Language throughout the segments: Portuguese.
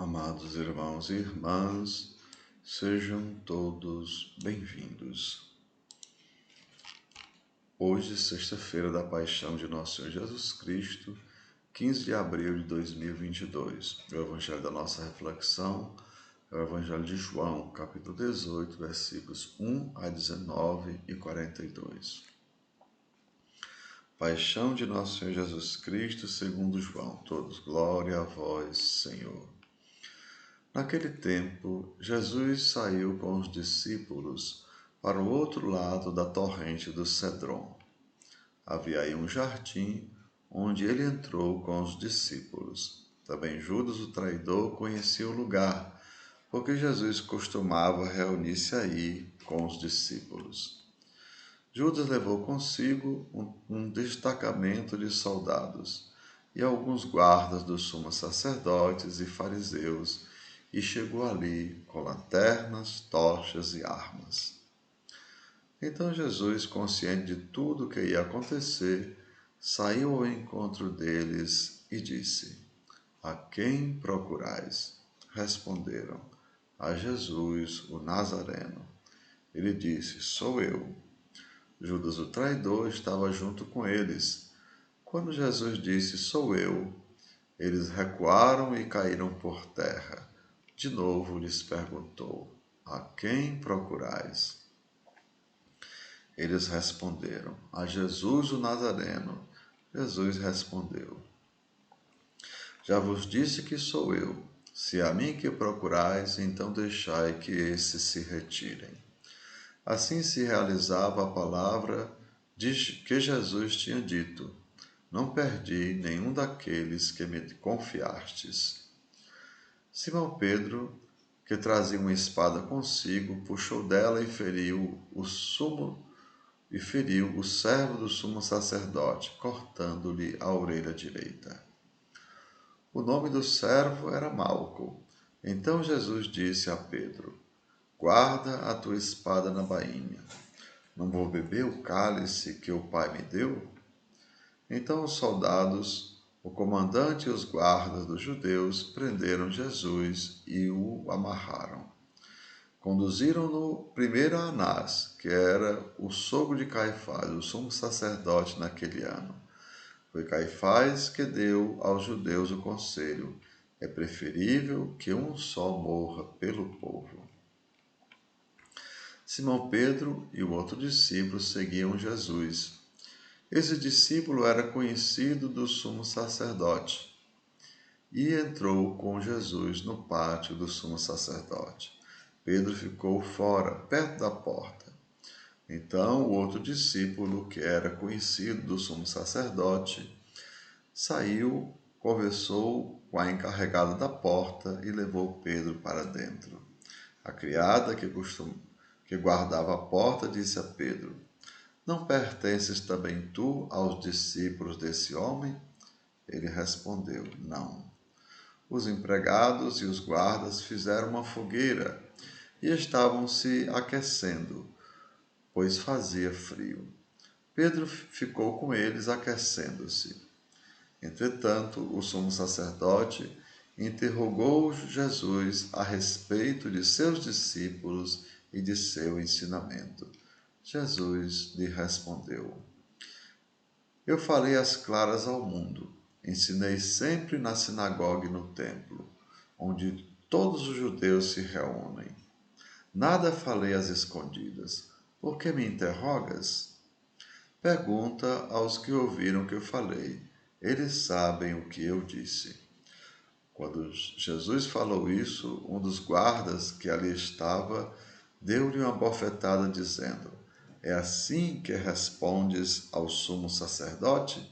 Amados irmãos e irmãs, sejam todos bem-vindos. Hoje, sexta-feira da Paixão de Nosso Senhor Jesus Cristo, 15 de abril de 2022. O evangelho da nossa reflexão é o evangelho de João, capítulo 18, versículos 1 a 19 e 42. Paixão de Nosso Senhor Jesus Cristo, segundo João. Todos, glória a vós, Senhor. Naquele tempo, Jesus saiu com os discípulos para o outro lado da torrente do Cedron. Havia aí um jardim onde ele entrou com os discípulos. Também Judas, o traidor, conhecia o lugar, porque Jesus costumava reunir-se aí com os discípulos. Judas levou consigo um destacamento de soldados e alguns guardas dos sumos sacerdotes e fariseus, e chegou ali com lanternas, tochas e armas. Então Jesus, consciente de tudo o que ia acontecer, saiu ao encontro deles e disse: A quem procurais? Responderam: A Jesus, o Nazareno. Ele disse: Sou eu. Judas, o traidor, estava junto com eles. Quando Jesus disse: Sou eu, eles recuaram e caíram por terra. De novo lhes perguntou: A quem procurais? Eles responderam: A Jesus o Nazareno. Jesus respondeu: Já vos disse que sou eu. Se é a mim que procurais, então deixai que esses se retirem. Assim se realizava a palavra que Jesus tinha dito: Não perdi nenhum daqueles que me confiastes. Simão Pedro, que trazia uma espada consigo, puxou dela e feriu o servo do sumo sacerdote, cortando-lhe a orelha direita. O nome do servo era Malco. Então Jesus disse a Pedro: Guarda a tua espada na bainha. Não vou beber o cálice que o Pai me deu? Então os soldados, o comandante e os guardas dos judeus prenderam Jesus e o amarraram. Conduziram-no primeiro a Anás, que era o sogro de Caifás, o sumo sacerdote naquele ano. Foi Caifás que deu aos judeus o conselho: é preferível que um só morra pelo povo. Simão Pedro e o outro discípulo seguiam Jesus. Esse discípulo era conhecido do sumo sacerdote e entrou com Jesus no pátio do sumo sacerdote. Pedro ficou fora, perto da porta. Então o outro discípulo, que era conhecido do sumo sacerdote, saiu, conversou com a encarregada da porta e levou Pedro para dentro. A criada que guardava a porta disse a Pedro: Não pertences também tu aos discípulos desse homem? Ele respondeu: Não. Os empregados e os guardas fizeram uma fogueira e estavam se aquecendo, pois fazia frio. Pedro ficou com eles aquecendo-se. Entretanto, o sumo sacerdote interrogou Jesus a respeito de seus discípulos e de seu ensinamento. Jesus lhe respondeu: Eu falei as claras ao mundo. Ensinei sempre na sinagoga e no templo, onde todos os judeus se reúnem. Nada falei às escondidas. Por que me interrogas? Pergunta aos que ouviram o que eu falei. Eles sabem o que eu disse. Quando Jesus falou isso, um dos guardas que ali estava deu-lhe uma bofetada, dizendo: É assim que respondes ao sumo sacerdote?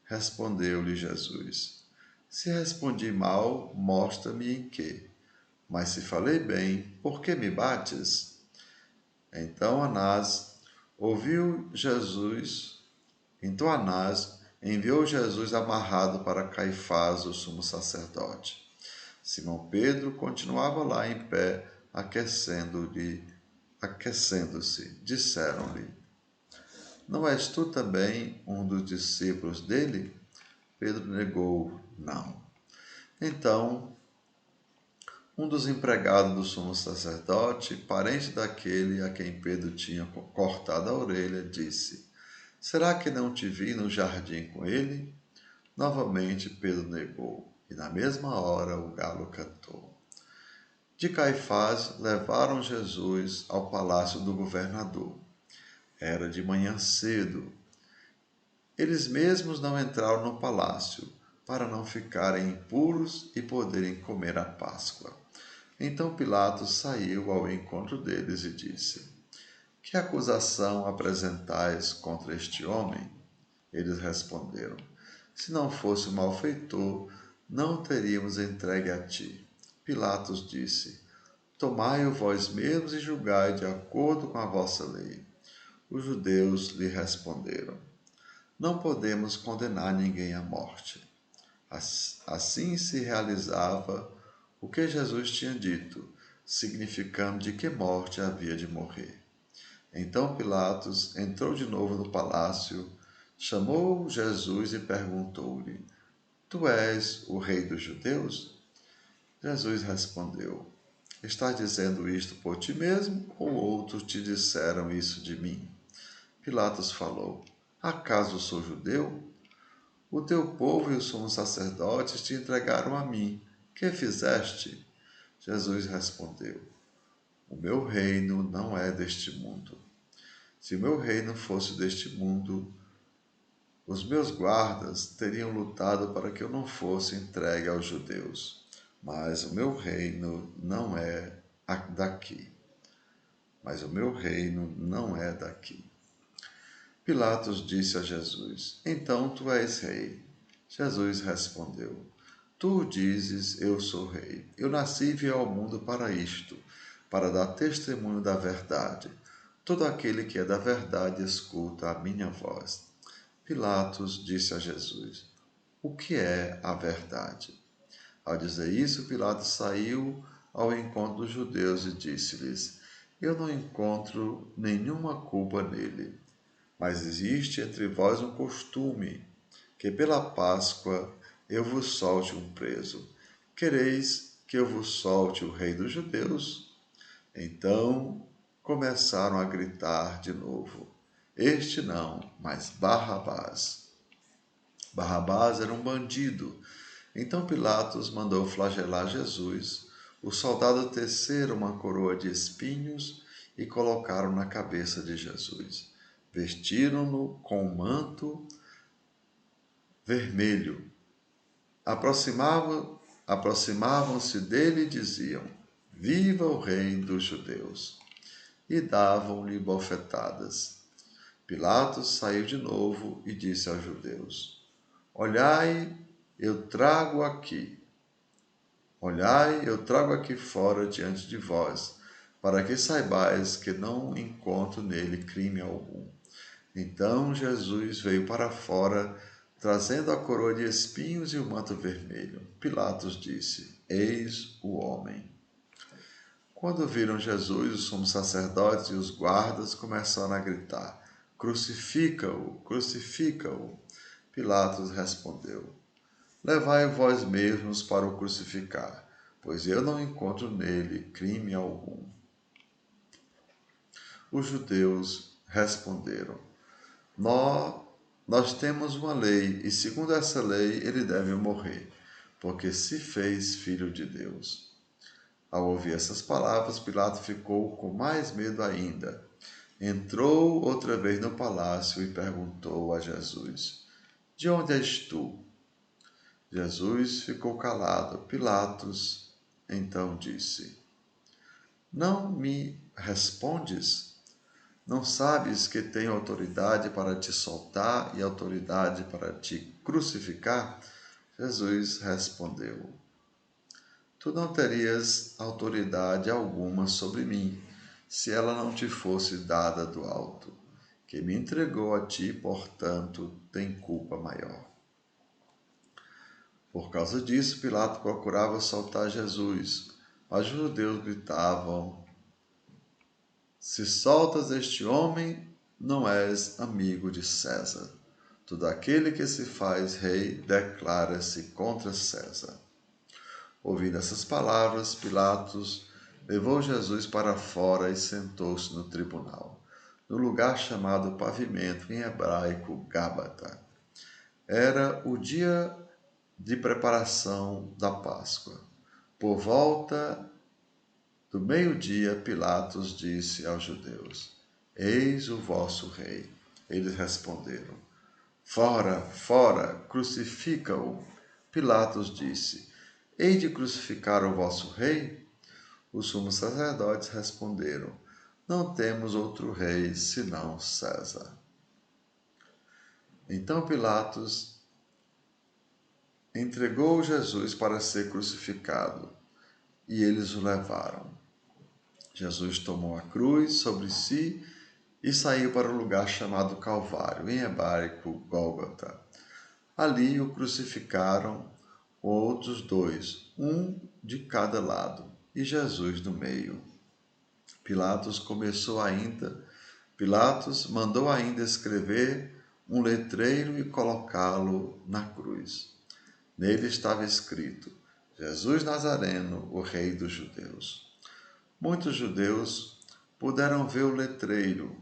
Respondeu-lhe Jesus: Se respondi mal, mostra-me em quê. Mas se falei bem, por que me bates? Então Anás enviou Jesus amarrado para Caifás, o sumo sacerdote. Simão Pedro continuava lá em pé, aquecendo-se. Disseram-lhe: Não és tu também um dos discípulos dele? Pedro negou: Não. Então Um dos empregados do sumo sacerdote, parente daquele a quem Pedro tinha cortado a orelha, disse: Será que não te vi no jardim com ele? Novamente Pedro negou, e na mesma hora o galo cantou. De Caifás levaram Jesus ao palácio do governador. Era de manhã cedo. Eles mesmos não entraram no palácio, para não ficarem impuros e poderem comer a Páscoa. Então Pilatos saiu ao encontro deles e disse: Que acusação apresentais contra este homem? Eles responderam: Se não fosse o malfeitor, não o teríamos entregue a ti. Pilatos disse: Tomai-o vós mesmos e julgai de acordo com a vossa lei. Os judeus lhe responderam: Não podemos condenar ninguém à morte. Assim se realizava o que Jesus tinha dito, significando de que morte havia de morrer. Então Pilatos entrou de novo no palácio, chamou Jesus e perguntou-lhe: Tu és o rei dos judeus? Jesus respondeu: Estás dizendo isto por ti mesmo, ou outros te disseram isso de mim? Pilatos falou: Acaso sou judeu? O teu povo e os sumos sacerdotes te entregaram a mim. Que fizeste? Jesus respondeu: O meu reino não é deste mundo. Se o meu reino fosse deste mundo, os meus guardas teriam lutado para que eu não fosse entregue aos judeus. Mas o meu reino não é daqui. Mas o meu reino não é daqui. Pilatos disse a Jesus: Então tu és rei. Jesus respondeu: Tu dizes, eu sou rei. Eu nasci e vim ao mundo para isto, para dar testemunho da verdade. Todo aquele que é da verdade escuta a minha voz. Pilatos disse a Jesus: O que é a verdade? Ao dizer isso, Pilatos saiu ao encontro dos judeus e disse-lhes: Eu não encontro nenhuma culpa nele. Mas existe entre vós um costume, que pela Páscoa eu vos solte um preso. Quereis que eu vos solte o rei dos judeus? Então começaram a gritar de novo: Este não, mas Barrabás. Barrabás era um bandido. Então Pilatos mandou flagelar Jesus. Os soldados teceram uma coroa de espinhos e colocaram na cabeça de Jesus. Vestiram-no com um manto vermelho. Aproximavam-se dele e diziam: Viva o rei dos judeus! E davam-lhe bofetadas. Pilatos saiu de novo e disse aos judeus: Olhai, eu trago aqui. Olhai, eu trago aqui fora diante de vós, para que saibais que não encontro nele crime algum. Então Jesus veio para fora, trazendo a coroa de espinhos e o manto vermelho. Pilatos disse: Eis o homem. Quando viram Jesus, os sumos sacerdotes e os guardas começaram a gritar: Crucifica-o, crucifica-o. Pilatos respondeu: Levai vós mesmos para o crucificar, pois eu não encontro nele crime algum. Os judeus responderam: Nós temos uma lei, e segundo essa lei ele deve morrer, porque se fez filho de Deus. Ao ouvir essas palavras, Pilatos ficou com mais medo ainda. Entrou outra vez no palácio e perguntou a Jesus: De onde és tu? Jesus ficou calado. Pilatos então disse: Não me respondes? Não sabes que tenho autoridade para te soltar e autoridade para te crucificar? Jesus respondeu: Tu não terias autoridade alguma sobre mim, se ela não te fosse dada do alto. Que me entregou a ti, portanto, tem culpa maior. Por causa disso, Pilatos procurava soltar Jesus, mas os judeus gritavam: Se soltas este homem, não és amigo de César. Todo aquele que se faz rei declara-se contra César. Ouvindo essas palavras, Pilatos levou Jesus para fora e sentou-se no tribunal, no lugar chamado Pavimento, em hebraico, Gábata. Era o dia de preparação da Páscoa. Por volta do meio-dia, Pilatos disse aos judeus: Eis o vosso rei. Eles responderam: Fora, fora, crucifica-o. Pilatos disse: Hei de crucificar o vosso rei? Os sumos sacerdotes responderam: Não temos outro rei senão César. Então Pilatos entregou Jesus para ser crucificado, e eles o levaram. Jesus tomou a cruz sobre si e saiu para o lugar chamado Calvário, em hebraico Gólgota. Ali o crucificaram com outros dois, um de cada lado, e Jesus no meio. Pilatos mandou ainda escrever um letreiro e colocá-lo na cruz. Nele estava escrito: Jesus Nazareno, o Rei dos Judeus. Muitos judeus puderam ver o letreiro,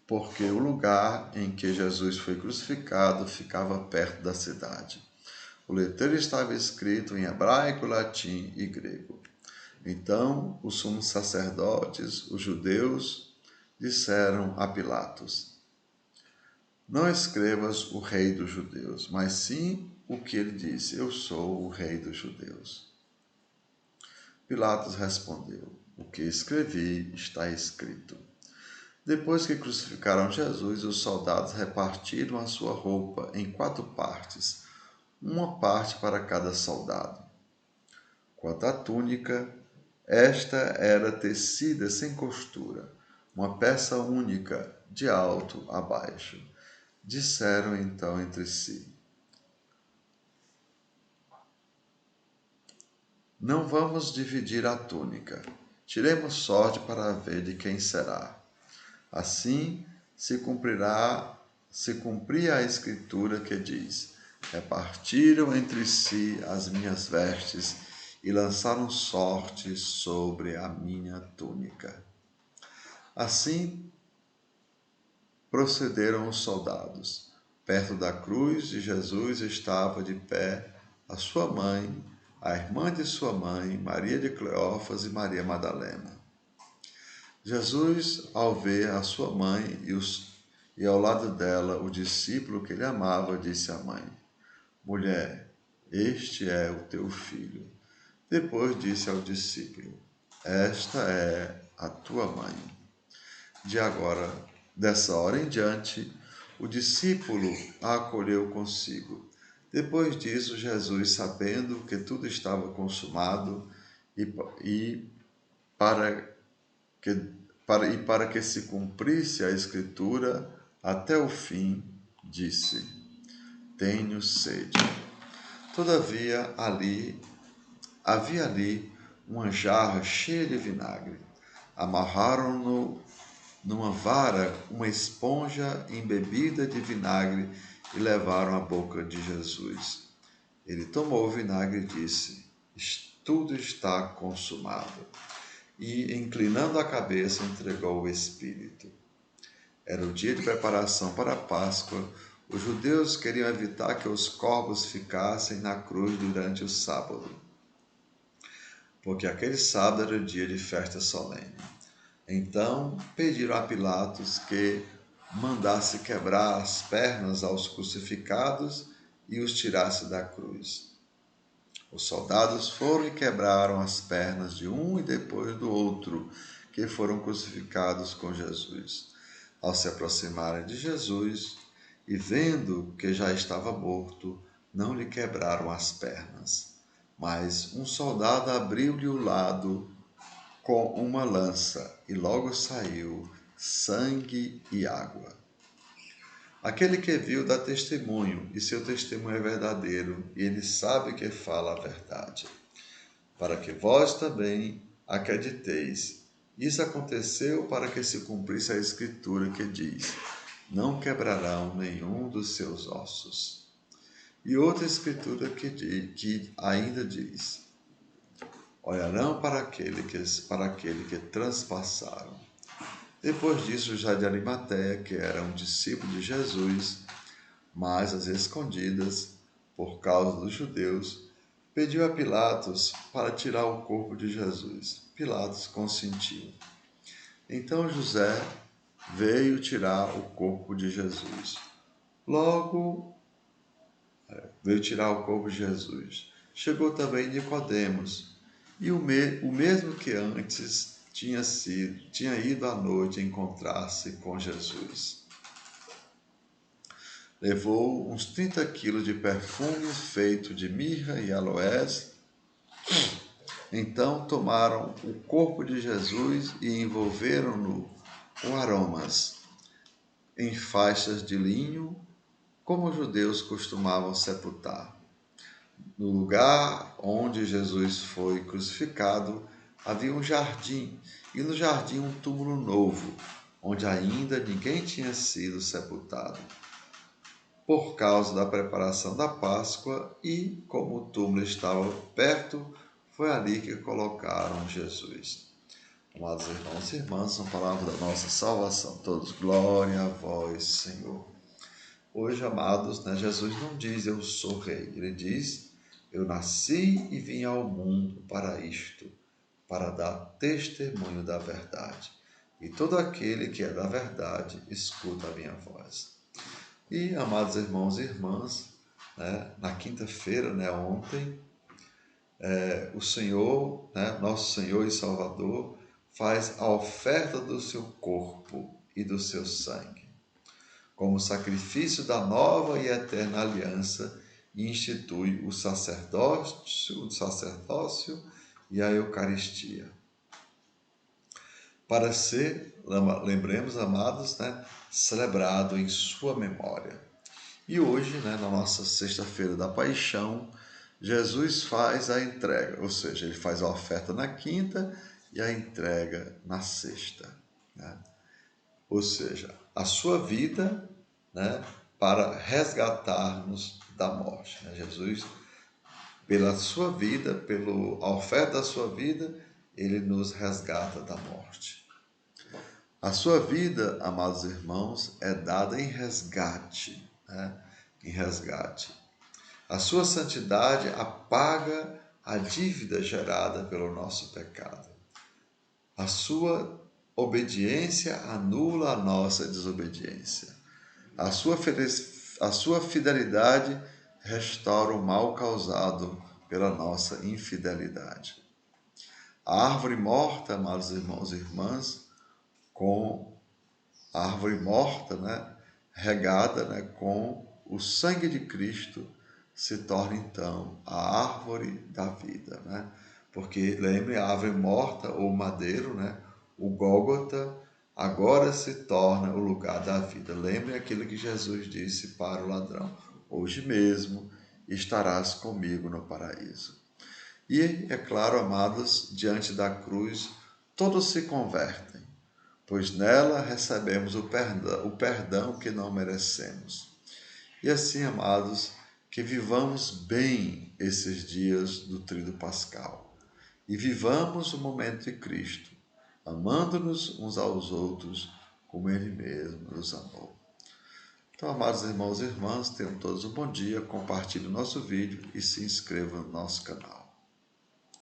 porque o lugar em que Jesus foi crucificado ficava perto da cidade. O letreiro estava escrito em hebraico, latim e grego. Então os sumos sacerdotes, os judeus, disseram a Pilatos: Não escrevas o rei dos judeus, mas sim o que ele disse: Eu sou o rei dos judeus. Pilatos respondeu: O que escrevi está escrito. Depois que crucificaram Jesus, os soldados repartiram a sua roupa em 4 partes, uma parte para cada soldado. Quanto à túnica, esta era tecida sem costura, uma peça única, de alto a baixo. Disseram então entre si: Não vamos dividir a túnica. Tiremos sorte para ver de quem será. Assim se cumpria a escritura que diz: Repartiram entre si as minhas vestes e lançaram sorte sobre a minha túnica. Assim procederam os soldados. Perto da cruz de Jesus estava de pé a sua mãe, a irmã de sua mãe, Maria de Cleófas e Maria Madalena. Jesus, ao ver a sua mãe e ao lado dela o discípulo que ele amava, disse à mãe: Mulher, este é o teu filho. Depois disse ao discípulo: Esta é a tua mãe. Dessa hora em diante, o discípulo a acolheu consigo. Depois disso, Jesus, sabendo que tudo estava consumado e para que se cumprisse a Escritura até o fim, disse: Tenho sede. Todavia, havia ali uma jarra cheia de vinagre. Amarraram-no numa vara uma esponja embebida de vinagre e levaram à boca de Jesus. Ele tomou o vinagre e disse: Tudo está consumado. E, inclinando a cabeça, entregou o Espírito. Era o dia de preparação para a Páscoa. Os judeus queriam evitar que os corpos ficassem na cruz durante o sábado, porque aquele sábado era o dia de festa solene. Então pediram a Pilatos que mandasse quebrar as pernas aos crucificados e os tirasse da cruz. Os soldados foram e quebraram as pernas de um e depois do outro, que foram crucificados com Jesus. Ao se aproximarem de Jesus e vendo que já estava morto, não lhe quebraram as pernas. Mas um soldado abriu-lhe o lado com uma lança e logo saiu sangue e água. Aquele que viu dá testemunho, e seu testemunho é verdadeiro, e ele sabe que fala a verdade. Para que vós também acrediteis. Isso aconteceu para que se cumprisse a Escritura que diz: Não quebrarão nenhum dos seus ossos. E outra escritura que ainda diz: olharão para aquele que transpassaram. Depois disso, José de Arimateia, que era um discípulo de Jesus, mas às escondidas, por causa dos judeus, pediu a Pilatos para tirar o corpo de Jesus. Pilatos consentiu. Então José veio tirar o corpo de Jesus. Logo veio tirar o corpo de Jesus. Chegou também Nicodemos, e o mesmo que antes tinha ido à noite encontrar-se com Jesus. Levou uns 30 quilos de perfume feito de mirra e aloés. Então tomaram o corpo de Jesus e envolveram-no com aromas, em faixas de linho, como os judeus costumavam sepultar. No lugar onde Jesus foi crucificado, havia um jardim, e no jardim um túmulo novo, onde ainda ninguém tinha sido sepultado. Por causa da preparação da Páscoa e como o túmulo estava perto, foi ali que colocaram Jesus. Amados irmãos e irmãs, são palavras da nossa salvação. Todos, glória a vós, Senhor. Hoje, amados, Jesus não diz eu sou rei, ele diz eu nasci e vim ao mundo para isto, para dar testemunho da verdade. E todo aquele que é da verdade escuta a minha voz. E, amados irmãos e irmãs, na quinta-feira, ontem, o Senhor, nosso Senhor e Salvador, faz a oferta do seu corpo e do seu sangue, como sacrifício da nova e eterna aliança, e institui o sacerdócio e a Eucaristia. Para ser, lembremos, amados, celebrado em sua memória. E hoje, na nossa sexta-feira da Paixão, Jesus faz a entrega, ou seja, ele faz a oferta na quinta e a entrega na sexta. Ou seja, a sua vida, para resgatar-nos da morte. Jesus, pela sua vida, pela oferta da sua vida, ele nos resgata da morte. A sua vida, amados irmãos, é dada em resgate, em resgate. A sua santidade apaga a dívida gerada pelo nosso pecado. A sua obediência anula a nossa desobediência. A sua fidelidade restaura o mal causado pela nossa infidelidade. A árvore morta, amados irmãos e irmãs, com a árvore morta, regada, com o sangue de Cristo, se torna então a árvore da vida, Porque, lembre, a árvore morta ou madeiro, o Gólgota, agora se torna o lugar da vida. Lembre aquilo que Jesus disse para o ladrão: hoje mesmo estarás comigo no paraíso. E, é claro, amados, diante da cruz, todos se convertem, pois nela recebemos o perdão que não merecemos. E assim, amados, que vivamos bem esses dias do Tríduo Pascal e vivamos o momento de Cristo, amando-nos uns aos outros como Ele mesmo nos amou. Então, amados irmãos e irmãs, tenham todos um bom dia, compartilhem o nosso vídeo e se inscrevam no nosso canal.